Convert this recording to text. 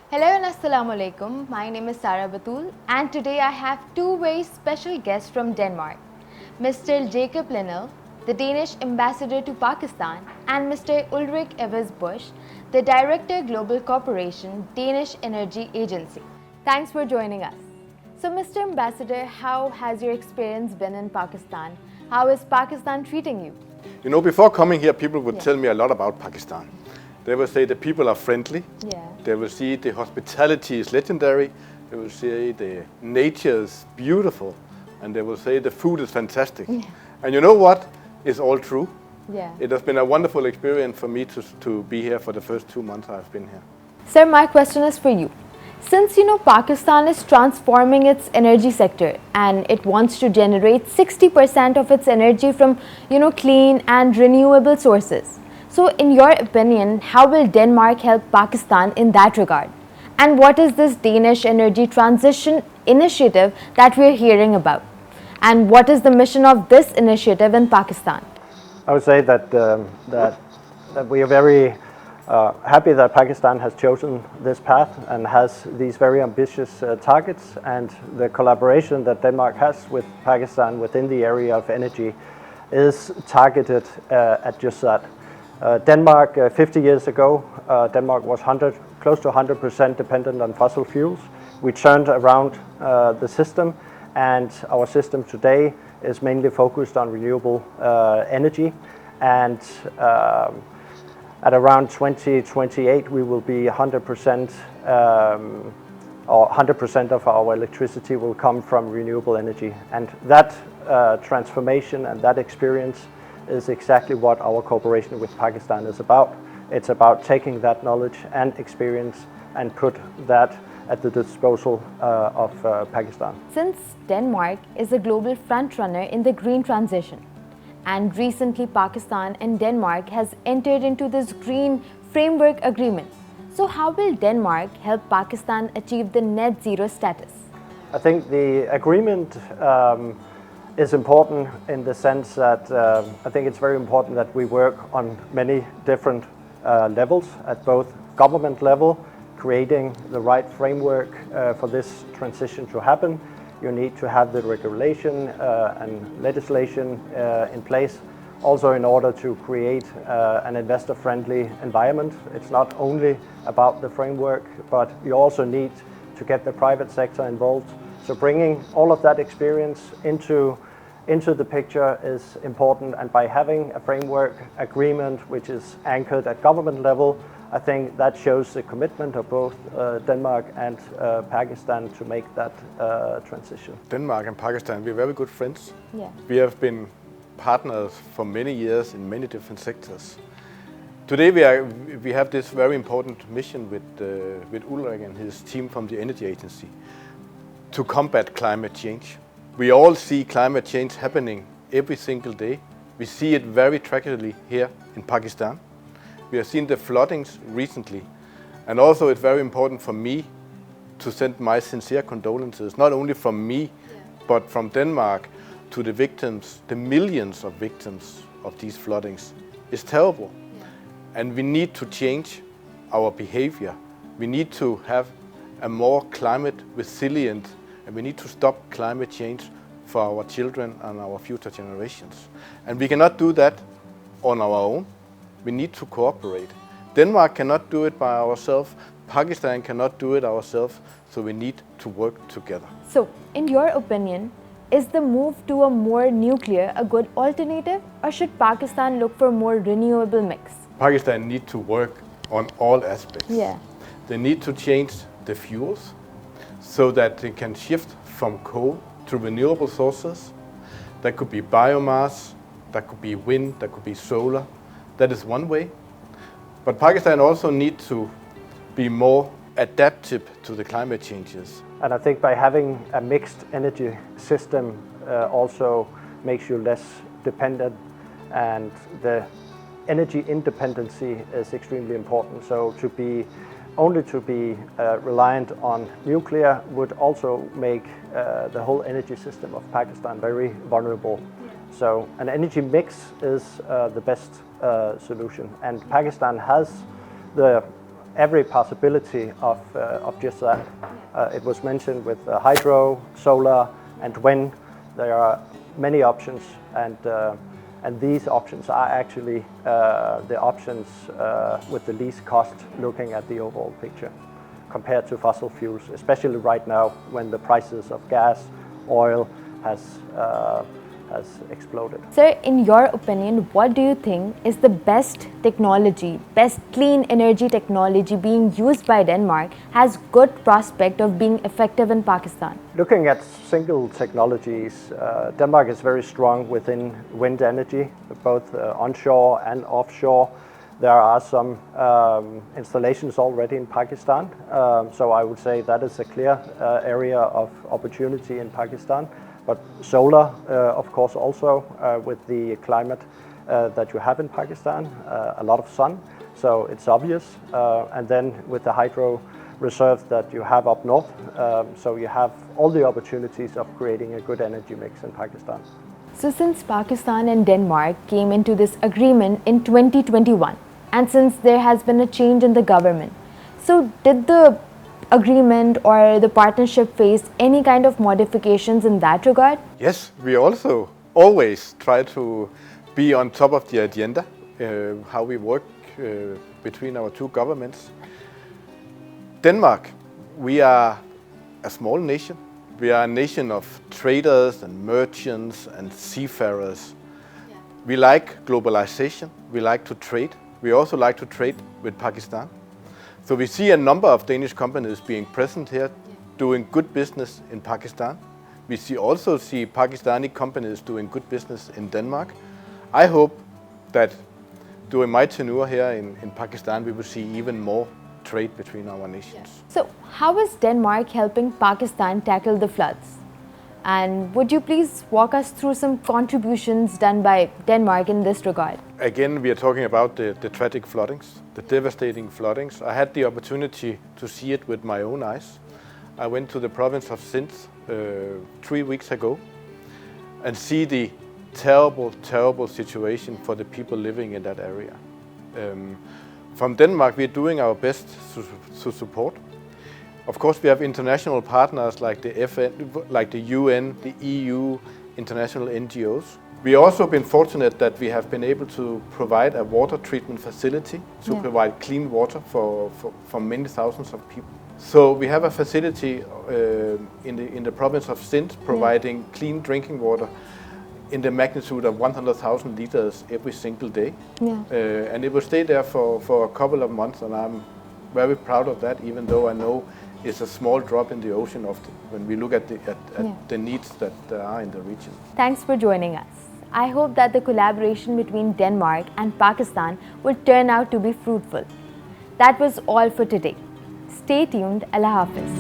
Hello and Assalamu alaikum. My name is Sarah Batul and today I have two very special guests from Denmark. Mr. Jakob Linulf, the Danish Ambassador to Pakistan, and Mr. Ulrik Eversbusch, the Director Global Corporation, Danish Energy Agency. Thanks for joining us. So Mr. Ambassador, how has your experience been in Pakistan? How is Pakistan treating you? You know, before coming here, people would tell me a lot about Pakistan. They will say the people are friendly. Yeah. They will see the hospitality is legendary. They will say the nature is beautiful. And they will say the food is fantastic. Yeah. And you know what? It's all true. Yeah. It has been a wonderful experience for me to be here for the first 2 months I've been here. Sir, my question is for you. Since Pakistan is transforming its energy sector and it wants to generate 60% of its energy from clean and renewable sources. So in your opinion, how will Denmark help Pakistan in that regard? And what is this Danish energy transition initiative that we're hearing about? And what is the mission of this initiative in Pakistan? I would say that we are very happy that Pakistan has chosen this path and has these very ambitious targets, and the collaboration that Denmark has with Pakistan within the area of energy is targeted at just that. Denmark, 50 years ago, Denmark was close to 100% dependent on fossil fuels. We turned around the system, and our system today is mainly focused on renewable energy. And at around 2028, we will be 100%, or 100% of our electricity will come from renewable energy. And that transformation and that experience is exactly what our cooperation with Pakistan is about. It's about taking that knowledge and experience and put that at the disposal of Pakistan. Since Denmark is a global frontrunner in the green transition, and recently Pakistan and Denmark has entered into this green framework agreement, so how will Denmark help Pakistan achieve the net zero status? I think the agreement is important in the sense that I think it's very important that we work on many different levels at both government level, creating the right framework for this transition to happen. You need to have the regulation and legislation in place, also in order to create an investor-friendly environment. It's not only about the framework, but you also need to get the private sector involved. So bringing all of that experience into the picture is important, and by having a framework agreement which is anchored at government level, I think that shows the commitment of both Denmark and Pakistan to make that transition. Denmark and Pakistan, we're very good friends. Yeah. We have been partners for many years in many different sectors. Today we have this very important mission with Ulrik and his team from the Energy Agency to combat climate change. We all see climate change happening every single day. We see it very tragically here in Pakistan. We have seen the floodings recently, and also it's very important for me to send my sincere condolences, not only from me, but from Denmark to the victims, the millions of victims of these floodings. It's terrible, and we need to change our behavior. We need to have a more climate resilient, and we need to stop climate change for our children and our future generations. And we cannot do that on our own. We need to cooperate. Denmark cannot do it by ourselves. Pakistan cannot do it ourselves. So we need to work together. So, in your opinion, is the move to a more nuclear a good alternative, or should Pakistan look for more renewable mix? Pakistan need to work on all aspects. Yeah. They need to change the fuels so that they can shift from coal to renewable sources. That could be biomass, that could be wind, that could be solar. That is one way. But Pakistan also needs to be more adaptive to the climate changes. And I think by having a mixed energy system also makes you less dependent, and the energy independency is extremely important. So to be reliant on nuclear would also make the whole energy system of Pakistan very vulnerable. So an energy mix is the best solution, and Pakistan has the every possibility of just that. It was mentioned with hydro, solar, and wind. There are many options, and these options are actually the options with the least cost, looking at the overall picture compared to fossil fuels, especially right now when the prices of gas, oil has exploded. Sir, in your opinion, what do you think is the best technology, best clean energy technology being used by Denmark has good prospect of being effective in Pakistan? Looking at single technologies, Denmark is very strong within wind energy, both onshore and offshore. There are some installations already in Pakistan, so I would say that is a clear area of opportunity in Pakistan. But solar, of course, also with the climate that you have in Pakistan, a lot of sun, so it's obvious. And then with the hydro reserves that you have up north, so you have all the opportunities of creating a good energy mix in Pakistan. So since Pakistan and Denmark came into this agreement in 2021, and since there has been a change in the government, so did the agreement or the partnership face any kind of modifications in that regard? Yes, we also always try to be on top of the agenda, how we work between our two governments. Denmark, we are a small nation. We are a nation of traders and merchants and seafarers. We like globalization, we like to trade. We also like to trade with Pakistan. So we see a number of Danish companies being present here, doing good business in Pakistan. We also see Pakistani companies doing good business in Denmark. I hope that during my tenure here in Pakistan, we will see even more trade between our nations. So how is Denmark helping Pakistan tackle the floods? And would you please walk us through some contributions done by Denmark in this regard? Again, we are talking about the tragic floodings, the devastating floodings. I had the opportunity to see it with my own eyes. I went to the province of Sindh 3 weeks ago and see the terrible, terrible situation for the people living in that area. From Denmark, we are doing our best to support. Of course, we have international partners like the FN, like the UN, the EU, international NGOs. We also been fortunate that we have been able to provide a water treatment facility to provide clean water for many thousands of people. So we have a facility in the province of Sindh providing clean drinking water in the magnitude of 100,000 liters every single day. And it will stay there for a couple of months, and I'm very proud of that, even though I know it's a small drop in the ocean when we look at the needs that are in the region. Thanks for joining us. I hope that the collaboration between Denmark and Pakistan will turn out to be fruitful. That was all for today. Stay tuned. Allah Hafiz.